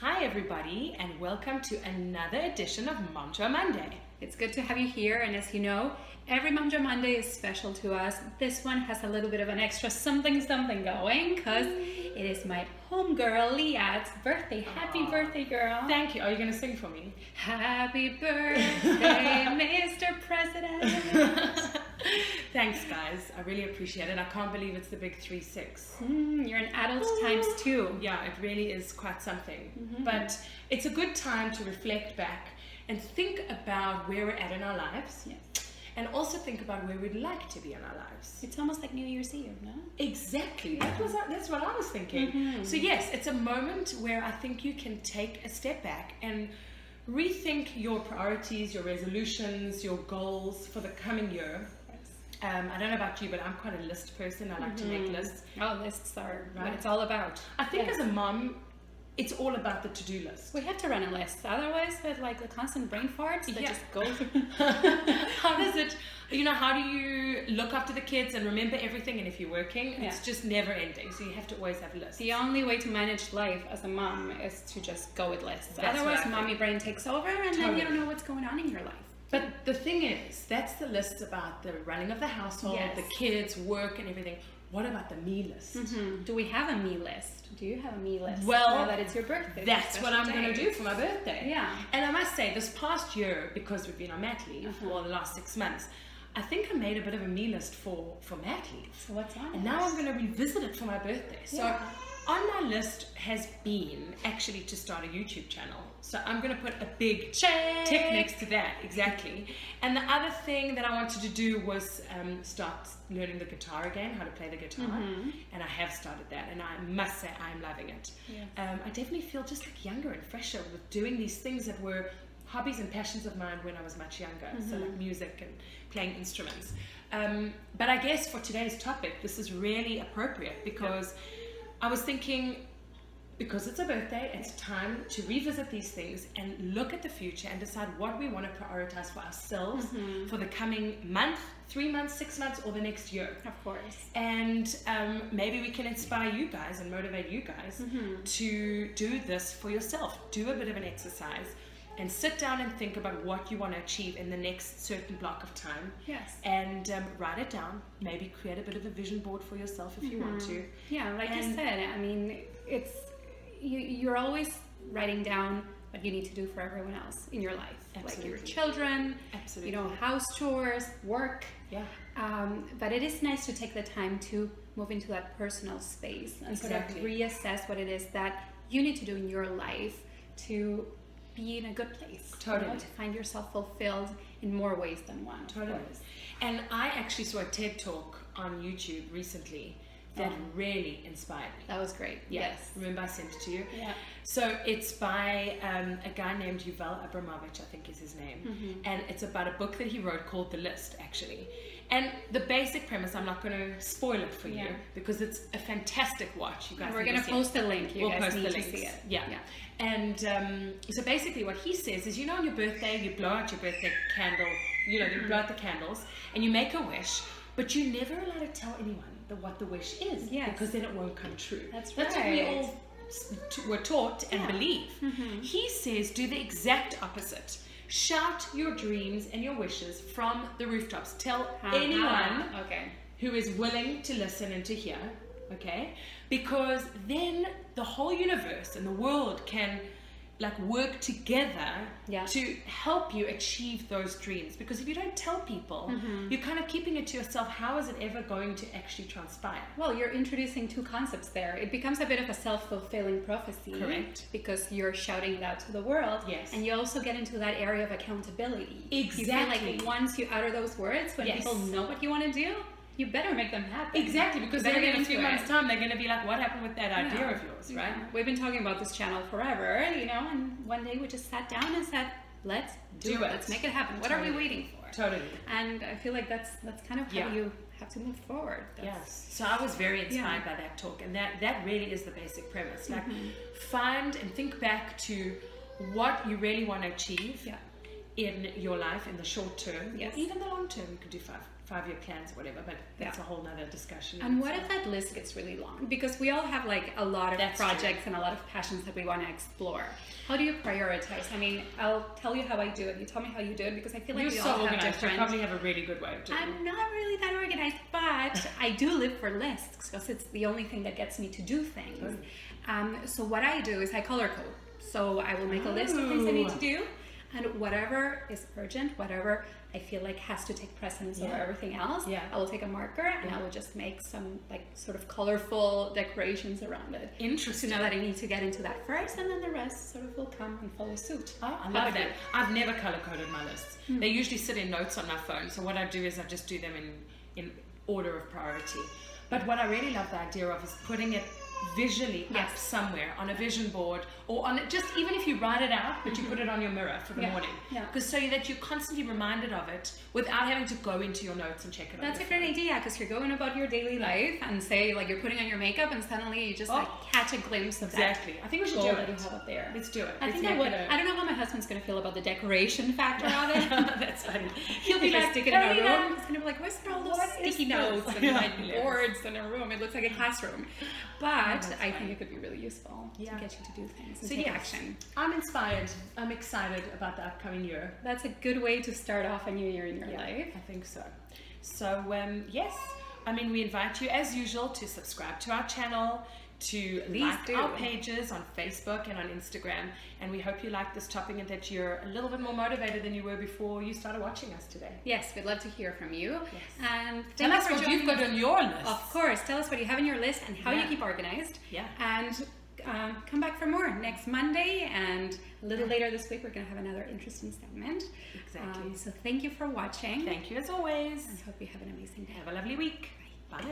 Hi everybody, and welcome to another edition of Momjo Monday. It's good to have you here, and as you know, every Momjo Monday is special to us. This one has a little bit of an extra something going because it is my homegirl Liat's birthday. Happy birthday, girl. Thank you. Are you going to sing for me? Happy birthday, Mr. President. Thanks guys, I really appreciate it. I can't believe it's the big 3-6. You're an adult times two. Yeah, it really is quite something. But it's a good time to reflect back and think about where we're at in our lives. Yes. And also think about where we'd like to be in our lives. It's almost like New Year's Eve, no? Exactly. That's what I was thinking. So yes, it's a moment where I think you can take a step back and rethink your priorities, your resolutions, your goals for the coming year. I don't know about you, but I'm quite a list person. I like to make lists. Oh, lists are what it's all about. I think as a mom, it's all about the to-do list. We have to run a list. Otherwise, with like the constant brain farts that just go through. How does it, how do you look after the kids and remember everything? And if you're working, it's just never ending. So you have to always have lists. The only way to manage life as a mom is to just go with lists. That's Otherwise, mommy brain takes over and then you don't know what's going on in your life. But the thing is, that's the lists about the running of the household, the kids, work and everything. What about the me list? Do we have a me list? Do you have a me list? Well, now that it's your birthday. That's what I'm going to do for my birthday. Yeah. And I must say, this past year, because we've been on mat leave for the last 6 months, I think I made a bit of a me list for mat leave. So what's on it? And now I'm going to revisit it for my birthday. So on my list has been actually to start a YouTube channel. So I'm going to put a big tick next to that, exactly. And the other thing that I wanted to do was start learning the guitar again, how to play the guitar. And I have started that, and I must say I'm loving it. I definitely feel just like younger and fresher with doing these things that were hobbies and passions of mine when I was much younger. So like music and playing instruments. But I guess for today's topic, this is really appropriate because I was thinking, because it's a birthday, it's time to revisit these things and look at the future and decide what we want to prioritize for ourselves for the coming month, 3 months, 6 months, or the next year. Of course. And maybe we can inspire you guys and motivate you guys to do this for yourself. Do a bit of an exercise and sit down and think about what you want to achieve in the next certain block of time. Yes. And write it down. Maybe create a bit of a vision board for yourself if you want to. Yeah, like you said, I mean, it's you're always writing down what you need to do for everyone else in your life. Like your children, house chores, work. Yeah. But it is nice to take the time to move into that personal space and sort of reassess what it is that you need to do in your life to be in a good place. Totally. To find yourself fulfilled in more ways than one. Totally. And I actually saw a TED Talk on YouTube recently that really inspired me. That was great. Yes. Remember I sent it to you? Yeah. So it's by a guy named Yuval Abramovich, I think is his name. And it's about a book that he wrote called The List, actually. And the basic premise, I'm not going to spoil it for you because it's a fantastic watch. You guys we're going to post the link. We'll post the link to see it. Yeah. And so basically what he says is, on your birthday, you blow out your birthday candle, you blow out the candles and you make a wish, but you're never allowed to tell anyone what the wish is because then it won't come true. That's what we all were taught and believe. He says do the exact opposite. Shout your dreams and your wishes from the rooftops. Tell anyone who is willing to listen and to hear, because then the whole universe and the world can work together to help you achieve those dreams. Because if you don't tell people, you're kind of keeping it to yourself. How is it ever going to actually transpire? Well, you're introducing two concepts there. It becomes a bit of a self-fulfilling prophecy. Correct. Because you're shouting it out to the world. Yes. And you also get into that area of accountability. Exactly. You feel like once you utter those words, when people know what you want to do, you better make them happen. Exactly, because they're in a few months' time, they're going to be like, what happened with that idea of yours, right? We've been talking about this channel forever, and one day we just sat down and said, let's do it. Let's make it happen. What are we waiting for? Totally. And I feel like that's kind of how you have to move forward. Yes. So I was very inspired by that talk, and that really is the basic premise. Find and think back to what you really want to achieve. in your life in the short term, yes, or even the long term. You could do five-year plans or whatever, but that's a whole nother discussion. And what if that list gets really long? Because we all have like a lot of projects and a lot of passions that we want to explore. How do you prioritize? I mean, I'll tell you how I do it. You tell me how you do it, because I feel like we all have different. You probably have a really good way of doing it. I'm not really that organized, but I do live for lists because it's the only thing that gets me to do things. So what I do is I color code. So I will make a list of things I need to do, and whatever is urgent, whatever I feel like has to take precedence over everything else, I will take a marker and I will just make some like sort of colorful decorations around it. Interesting. To know that I need to get into that first, and then the rest sort of will come and follow suit. Oh, I love that. I've never color-coded my lists. They usually sit in notes on my phone. So what I do is I just do them in order of priority. But what I really love the idea of is putting it visually up somewhere on a vision board, or on it, just even if you write it out, but you put it on your mirror for the morning, because so that you're constantly reminded of it without having to go into your notes and check it. That's a great idea, because you're going about your daily life and say like you're putting on your makeup, and suddenly you just like catch a glimpse of that. I think we should do it. That you have up there. Let's do it. I think I would. I don't know how my husband's going to feel about the decoration factor of it. That's funny. He'll be like, stick it in a room. He's going to be like, where's all those sticky notes and boards in a room? It looks like a classroom. But I think it could be really useful to get you to do things and take action. I'm inspired. I'm excited about the upcoming year. That's a good way to start off a new year in your life. I think so. So yes, I mean, we invite you as usual to subscribe to our channel, to like our pages on Facebook and on Instagram, and we hope you like this topic and that you're a little bit more motivated than you were before you started watching us today. Yes, we'd love to hear from you. And tell us what you've got on your list. Of course, tell us what you have on your list and how you keep organized. And come back for more next Monday, and a little later this week we're going to have another interesting segment. Exactly. So thank you for watching. Thank you as always. And I hope you have an amazing day. Have a lovely week. Bye.